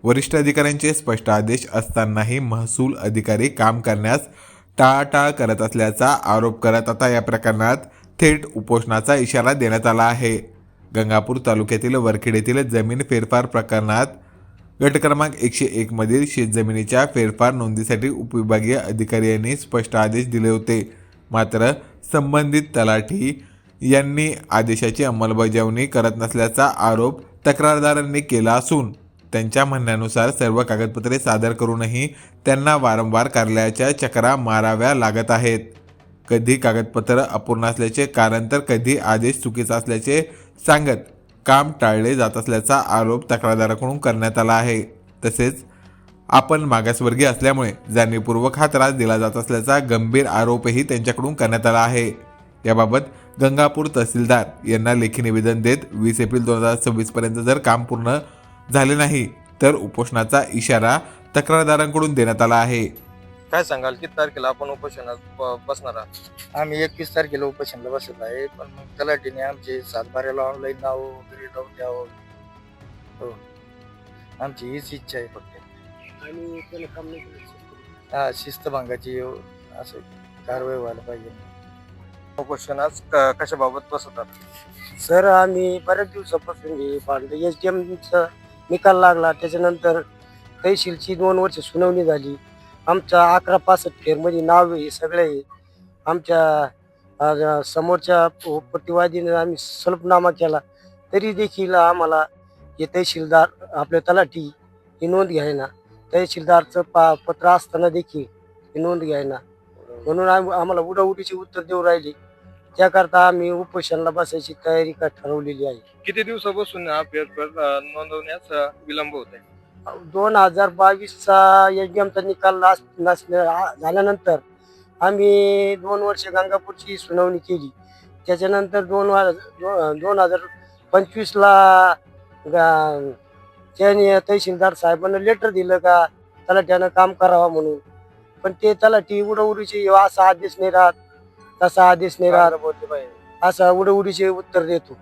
वरिष्ठ अधिकाऱ्यांचे स्पष्ट आदेश असतानाही महसूल अधिकारी काम करण्यास टाळाटाळ करत असल्याचा आरोप करत आता या प्रकरणात थेट उपोषणाचा इशारा देण्यात आला आहे। गंगापूर तालुक्यातील वरखेड येथील जमीन फेरफार प्रकरणात गट क्रमांक 101 मधील शेतजमिनीच्या फेरफार नोंदीसाठी उपविभागीय अधिकारी यांनी स्पष्ट आदेश दिले होते। मात्र संबंधित तलाठी यांनी आदेशाची अंमलबजावणी करत नसल्याचा आरोप तक्रारदारांनी केला असून त्यांच्या म्हणण्यानुसार सर्व कागदपत्रे सादर करूनही त्यांना वारंवार कार्यालयाच्या चकरा माराव्या लागत आहेत। कधी कागदपत्र अपूर्ण असल्याचे कारण तर कधी आदेश चुकीचा असल्याचे सांगत काम टाळले जात असल्याचा आरोप तक्रारदाराकडून करण्यात आला आहे। तसेच आपण मागासवर्गीय असल्यामुळे जाणीवपूर्वक हा त्रास दिला जात असल्याचा गंभीर आरोपही त्यांच्याकडून करण्यात आला आहे। याबाबत गंगापूर तहसीलदार यांना लेखी निवेदन देत 20 एप्रिल 2026 पर्यंत जर काम पूर्ण झाले नाही तर उपोषणाचा इशारा तक्रारदारांकडून देण्यात आला आहे। काय सांगाल किती तारखेला आपण उपोषणात बसणार आहात? आम्ही 21 तारखेला उपोषणाला बसत आहे, पण मग तलाठीने आमचे सातबाऱ्याला ऑनलाईन नाव वगैरे लावून द्यावं. हो, आमची हीच इच्छा आहे फक्त. आणि त्याला काम नाही केलं. हा, शिस्तभंगाची असं कारवाई व्हायला पाहिजे. उपोषणात कशाबाबत बसतात? सर आम्ही बऱ्याच दिवसापासून हे पाहिलं SDMचा निकाल लागला, त्याच्यानंतर तहसीलची 2 वर्ष सुनावणी झाली. आमच्या 1165 फेरमध्ये नाव आहे, हे सगळे आहे. आमच्या समोरच्या प्रतिवादीने आम्ही सलफनामा केला, तरी देखील आम्हाला हे तहसीलदार आपल्या तलाठी ही नोंद घ्यायना. तहसीलदारचं पत्र असताना देखील ही नोंद घ्यायना. म्हणून आम्हाला उडाउडीचे उत्तर देऊ राहिले. त्याकरता आम्ही उपोषणाला बसायची तयारी ठरवलेली आहे. किती दिवसापासून हा फेरफार नोंदवण्यास विलंब होत आहे? 2022चा SDMचा निकाल झाल्यानंतर आम्ही 2 वर्ष गंगापूरची सुनावणी केली. त्याच्यानंतर 2025ला त्याने तहसीलदार साहेबांना लेटर दिलं का तलाट्यानं काम करावं म्हणून, पण ते तलाठी उडवडीचे असा आदेश नाही राहत, तसा आदेश नाही राहत, असा उडवडीचे उत्तर देतो.